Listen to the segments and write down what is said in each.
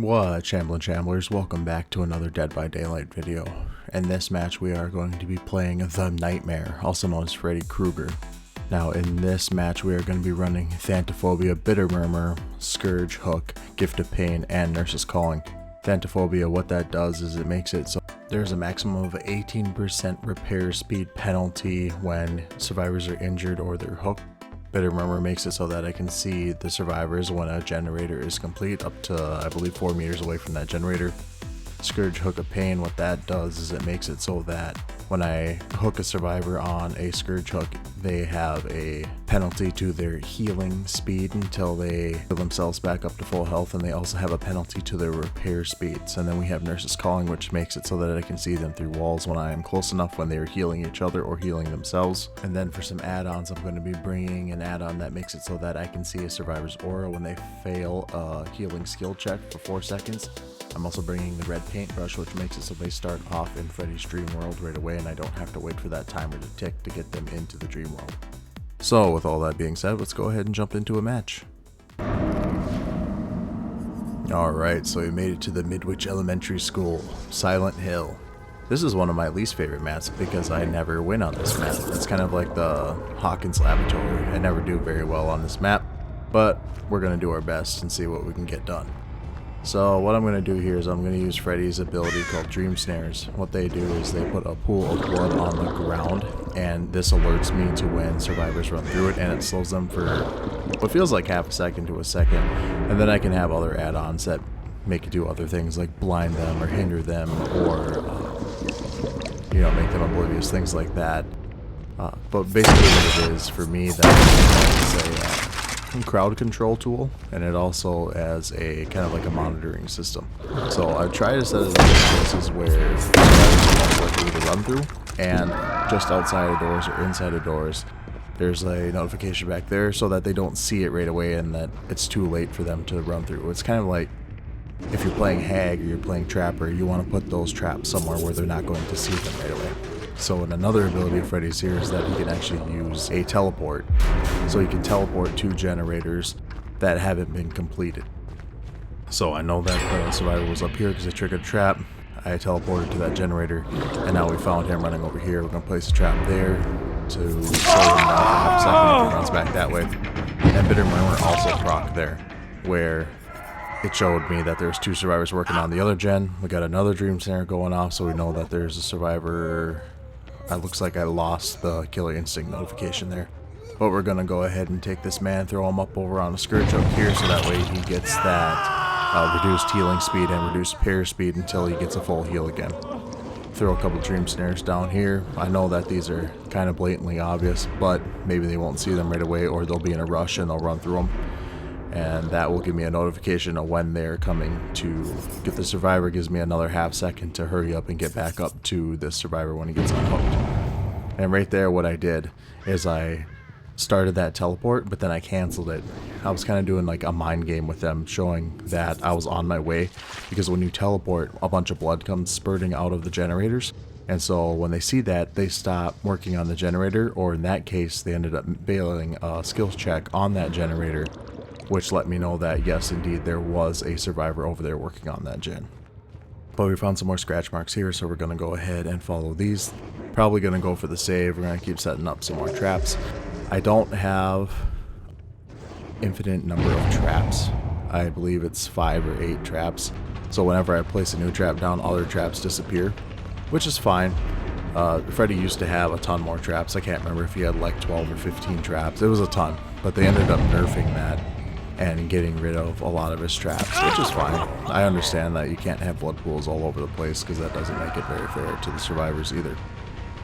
What Chamblers, welcome back to another Dead by Daylight video. In this match we are going to be playing the Nightmare, also known as Freddy Krueger. Now in this match we are going to be running Thanatophobia, Bitter Murmur, Scourge, Hook, Gift of Pain, and Nurse's Calling. Thanatophobia, what that does is it makes it so there's a maximum of 18% repair speed penalty when survivors are injured or they're hooked. Bitter Murmur makes it so that I can see the survivors when a generator is complete up to, I believe, 4 meters away from that generator. Scourge, Hook of Pain, what that does is it makes it so that when I hook a survivor on a Scourge Hook, they have a penalty to their healing speed until they heal themselves back up to full health, and they also have a penalty to their repair speeds. And then we have Nurse's Calling, which makes it so that I can see them through walls when I am close enough when they are healing each other or healing themselves. And then for some add-ons, I'm going to be bringing an add-on that makes it so that I can see a survivor's aura when they fail a healing skill check for 4 seconds. I'm also bringing the red paintbrush, which makes it so they start off in Freddy's dream world right away and I don't have to wait for that timer to tick to get them into the dream world. So with all that being said, let's go ahead and jump into a match. Alright, so we made it to the Midwich Elementary School, Silent Hill. This is one of my least favorite maps because I never win on this map. It's kind of like the Hawkins Laboratory. I never do very well on this map, but we're going to do our best and see what we can get done. So what I'm going to do here is I'm going to use Freddy's ability called Dream Snares. What they do is they put a pool of blood on the ground, and this alerts me to when survivors run through it, and it slows them for what feels like half a second to a second. And then I can have other add-ons that make it do other things like blind them or hinder them or make them oblivious, things like that. But basically what it is for me, that is a crowd control tool, and it also as a kind of like a monitoring system. So I've tried to set it up in places where survivors are likely to run through, and just outside of doors or inside of doors there's a notification back there so that they don't see it right away and that it's too late for them to run through. It's kind of like if you're playing Hag or you're playing Trapper, you want to put those traps somewhere where they're not going to see them right away. So another ability of Freddy's here is that he can actually use a teleport. So he can teleport to generators that haven't been completed. So I know that the survivor was up here because I triggered a trap. I teleported to that generator, and now we found him running over here. We're going to place a trap there to slow him down for half a second if he runs back that way. And Bitter Murmur also proc there, where it showed me that there's 2 survivors working on the other gen. We got another Dream Snare going off, so we know that there's a survivor. It looks like I lost the Killer Instinct notification there. But we're going to go ahead and take this man, throw him up over on a Scourge Hook here, so that way he gets that reduced healing speed and reduced repair speed until he gets a full heal again. Throw a couple Dream Snares down here. I know that these are kind of blatantly obvious, but maybe they won't see them right away, or they'll be in a rush and they'll run through them. And that will give me a notification of when they're coming to get the survivor. Gives me another half second to hurry up and get back up to this survivor when he gets unhooked. And right there what I did is I started that teleport, but then I canceled it. I was kind of doing like a mind game with them, showing that I was on my way, because when you teleport, a bunch of blood comes spurting out of the generators. And so when they see that, they stop working on the generator, or in that case they ended up failing a skills check on that generator, which let me know that yes, indeed, there was a survivor over there working on that gen. But we found some more scratch marks here, so we're going to go ahead and follow these. Probably going to go for the save. We're going to keep setting up some more traps. I don't have infinite number of traps. I believe it's 5 or 8 traps. So whenever I place a new trap down, other traps disappear, which is fine. Freddy used to have a ton more traps. I can't remember if he had like 12 or 15 traps. It was a ton, but they ended up nerfing that and getting rid of a lot of his traps, which is fine. I understand that you can't have blood pools all over the place because that doesn't make it very fair to the survivors either.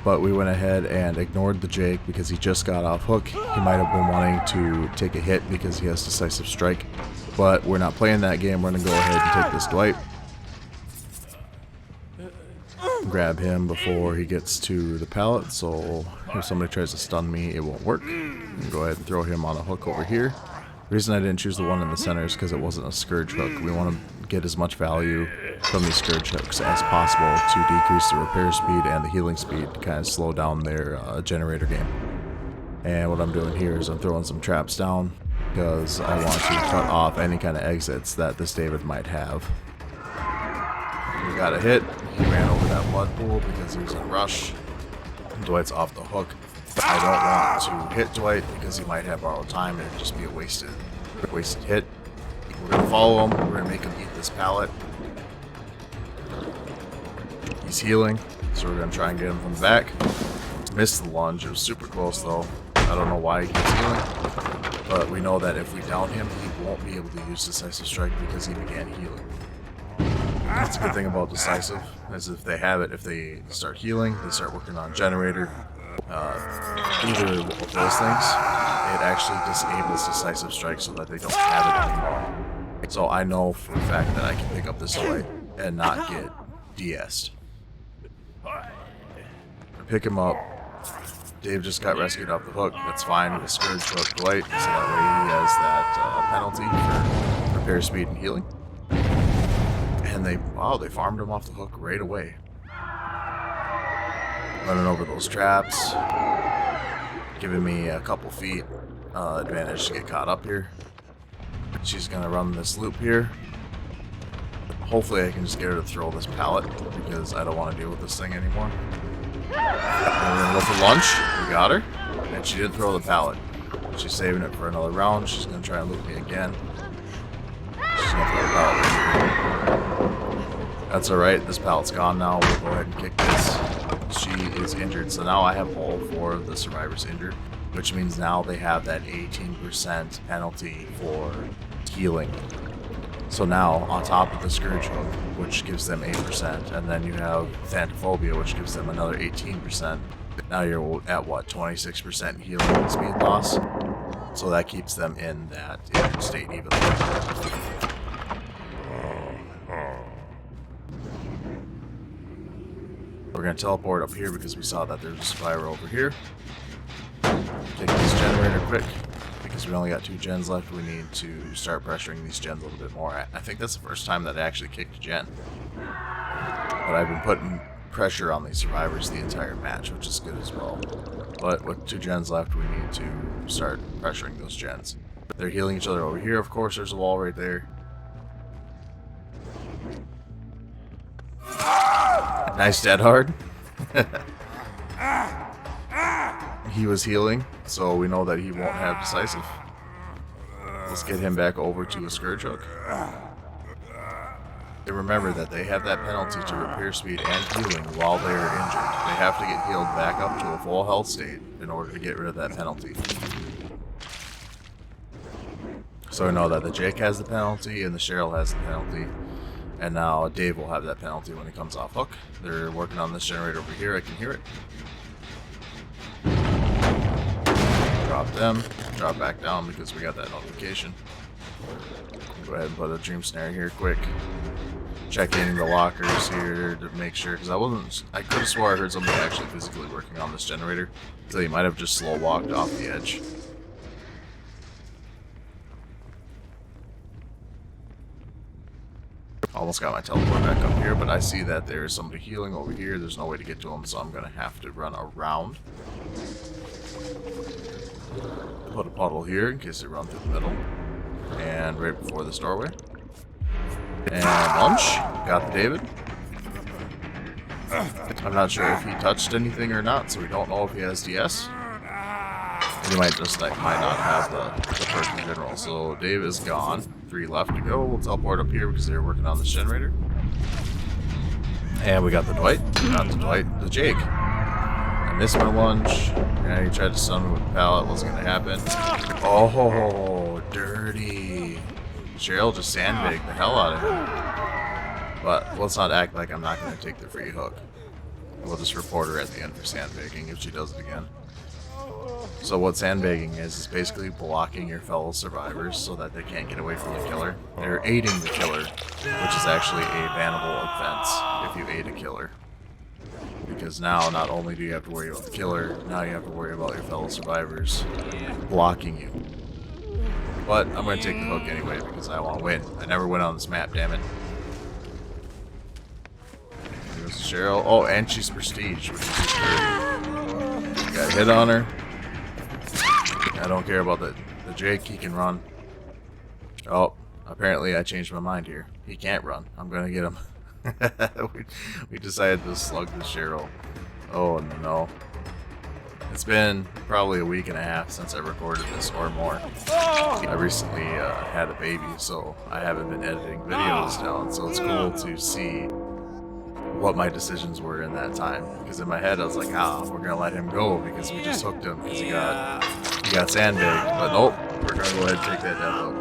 But we went ahead and ignored the Jake because he just got off hook. He might have been wanting to take a hit because he has decisive strike, but we're not playing that game. We're going to go ahead and take this Dwight. Grab him before he gets to the pallet, so if somebody tries to stun me, it won't work. Go ahead and throw him on a hook over here. The reason I didn't choose the one in the center is because it wasn't a Scourge Hook. We want to get as much value from these Scourge Hooks as possible to decrease the repair speed and the healing speed to kind of slow down their generator game. And what I'm doing here is I'm throwing some traps down. because I want to cut off any kind of exits that this David might have. We got a hit. He ran over that blood pool because there's a rush. Dwight's off the hook. I don't want to hit Dwight because he might have borrowed time and it'd just be a wasted hit. We're going to follow him. We're going to make him eat this pallet. He's healing, so we're going to try and get him from the back. Missed the lunge. It was super close though. I don't know why he keeps healing, but we know that if we down him, he won't be able to use Decisive Strike because he began healing. That's a good thing about Decisive, is if they have it, if they start healing, they start working on Generator, either of those things, it actually disables Decisive Strike so that they don't have it anymore. So I know for a fact that I can pick up this Dwight and not get DS'd. Pick him up. Dave just got rescued off the hook. That's fine. The Scourge hook Dwight, so that way he has that penalty for repair speed and healing. And they farmed him off the hook right away. Running over those traps, giving me a couple feet advantage to get caught up here. She's gonna run this loop here. Hopefully I can just get her to throw this pallet because I don't want to deal with this thing anymore. And we're gonna go for lunch. We got her, and she didn't throw the pallet. She's saving it for another round. She's gonna try and loop me again. She's gonna throw the pallet right here. That's alright. This pallet's gone now. We'll go ahead and kick this. She is injured, so now I have all 4 of the survivors injured, which means now they have that 18% penalty for healing. So now, on top of the Scourge Hook, which gives them 8%, and then you have Thanatophobia, which gives them another 18%. Now you're at, what, 26% healing and speed loss? So that keeps them in that injured state even. We're going to teleport up here because we saw that there's a survivor over here. Take this generator quick. Because we only got 2 gens left, we need to start pressuring these gens a little bit more. I think that's the first time that I actually kicked a gen. But I've been putting pressure on these survivors the entire match, which is good as well. But with 2 gens left, we need to start pressuring those gens. They're healing each other over here, of course, there's a wall right there. Nice dead hard. He was healing, so we know that he won't have Decisive. Let's get him back over to a Scourge Hook. And remember that they have that penalty to repair speed and healing while they are injured. They have to get healed back up to a full health state in order to get rid of that penalty. So we know that the Jake has the penalty and the Cheryl has the penalty. And now Dave will have that penalty when he comes off hook. They're working on this generator over here, I can hear it. Drop them, drop back down because we got that notification. Go ahead and put a dream snare here quick. Check in the lockers here to make sure, because I could have swore I heard somebody actually physically working on this generator. So he might have just slow walked off the edge. Almost got my teleport back up here, but I see that there's somebody healing over here. There's no way to get to him, so I'm going to have to run around. Put a puddle here in case they run through the middle. And right before this doorway. And lunch. Got the David. I'm not sure if he touched anything or not, so we don't know if he has DS. And he might just might not have the perk in general. So Dave is gone. 3 left to go. We'll teleport up here because they're working on this generator. And we got the Dwight. Not the Dwight, the Jake. I missed my lunge. And he tried to stun me with the pallet. Wasn't going to happen. Oh, dirty. Cheryl just sandbagged the hell out of him. But let's not act like I'm not going to take the free hook. We'll just report her at the end for sandbagging if she does it again. So what sandbagging is basically blocking your fellow survivors so that they can't get away from the killer. They're aiding the killer, which is actually a bannable offense if you aid a killer. Because now not only do you have to worry about the killer, now you have to worry about your fellow survivors blocking you. But I'm going to take the hook anyway because I want to win. I never win on this map, damn it. Here's Cheryl. Oh, and she's prestige, which is just great. Got a hit on her. I don't care about the Jake, he can run. Oh, apparently I changed my mind here. He can't run. I'm gonna get him. we decided to slug the Cheryl. Oh no. It's been probably a week and a half since I recorded this or more. I recently had a baby, so I haven't been editing videos down, so it's cool to see what my decisions were in that time. Because in my head I was like, we're gonna let him go because we just hooked him because he got sandbagged. But nope, we're gonna go ahead and take that death hook.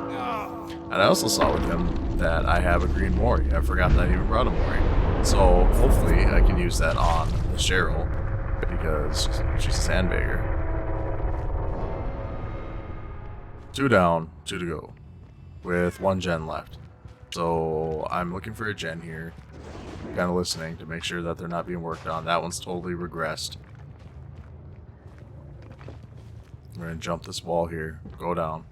And I also saw with him that I have a green Mori. I forgot that I even brought a Mori. So hopefully I can use that on the Cheryl because she's a sandbagger. 2 down, 2 to go with 1 gen left. So I'm looking for a gen here. Kind of listening to make sure that they're not being worked on. That one's totally regressed. We're gonna jump this wall here. Go down.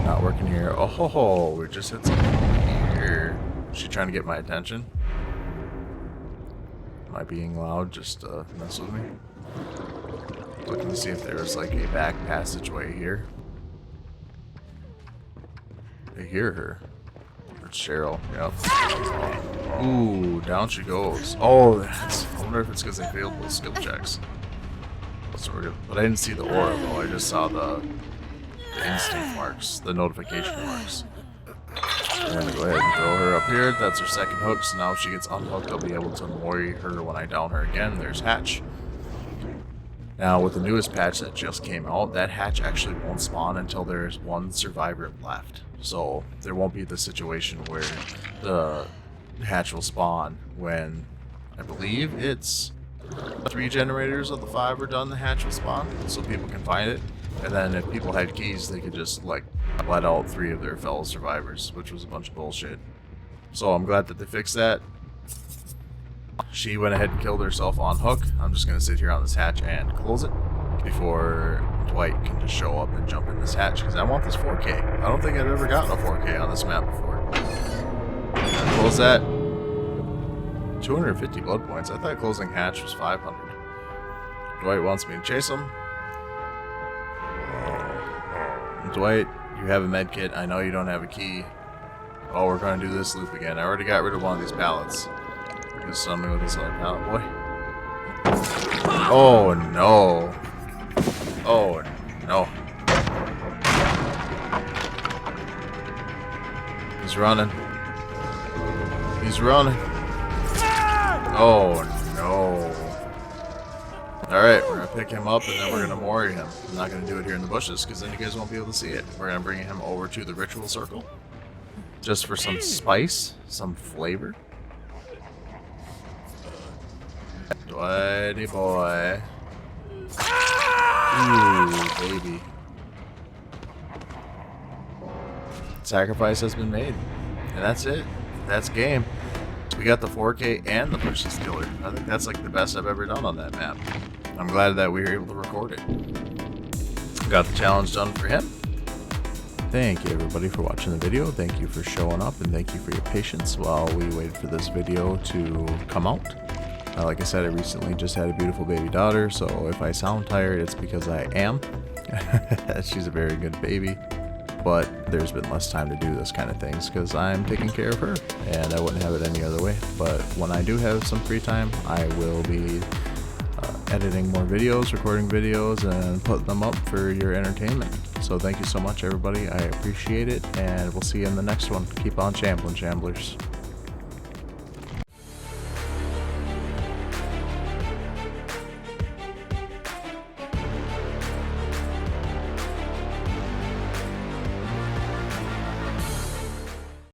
Not working here. Oh ho ho! We just hit something here. Is she trying to get my attention? Am I being loud just to mess with me? Looking to see if there's like a back passageway here. I hear her. It's Cheryl. Yep. Ooh, down she goes. Oh, that's. I wonder if it's because they failed those skill checks. Sort of. But I didn't see the aura though. I just saw the instinct marks, the notification marks. I'm gonna go ahead and throw her up here. That's her second hook. So now if she gets unhooked, I'll be able to Mori her when I down her again. There's Hatch. Now, with the newest patch that just came out, that hatch actually won't spawn until there's 1 survivor left. So, there won't be the situation where the hatch will spawn when, I believe it's 3 generators of the 5 are done, the hatch will spawn, so people can find it. And then if people had keys, they could just, like, let out 3 of their fellow survivors, which was a bunch of bullshit. So, I'm glad that they fixed that. She went ahead and killed herself on hook. I'm just going to sit here on this hatch and close it before Dwight can just show up and jump in this hatch because I want this 4K. I don't think I've ever gotten a 4K on this map before. Close that. 250 blood points. I thought closing hatch was 500. Dwight wants me to chase him. Dwight, you have a med kit. I know you don't have a key. Oh, we're going to do this loop again. I already got rid of one of these pallets. Just stun me with this other pallet, boy. Oh no. Oh no. He's running. He's running. Oh no. Alright, we're gonna pick him up and then we're gonna Mori him. I'm not gonna do it here in the bushes because then you guys won't be able to see it. We're gonna bring him over to the ritual circle. Just for some spice, some flavor. Dwighty boy. Ooh, baby. Sacrifice has been made. And that's it. That's game. We got the 4K and the Pushes Killer. I think that's like the best I've ever done on that map. I'm glad that we were able to record it. Got the challenge done for him. Thank you everybody for watching the video. Thank you for showing up and thank you for your patience while we waited for this video to come out. Like I said, I recently just had a beautiful baby daughter, so if I sound tired, it's because I am. She's a very good baby, but there's been less time to do this kind of things because I'm taking care of her, and I wouldn't have it any other way. But when I do have some free time, I will be editing more videos, recording videos, and putting them up for your entertainment. So thank you so much, everybody. I appreciate it, and we'll see you in the next one. Keep on shambling, Shamblers.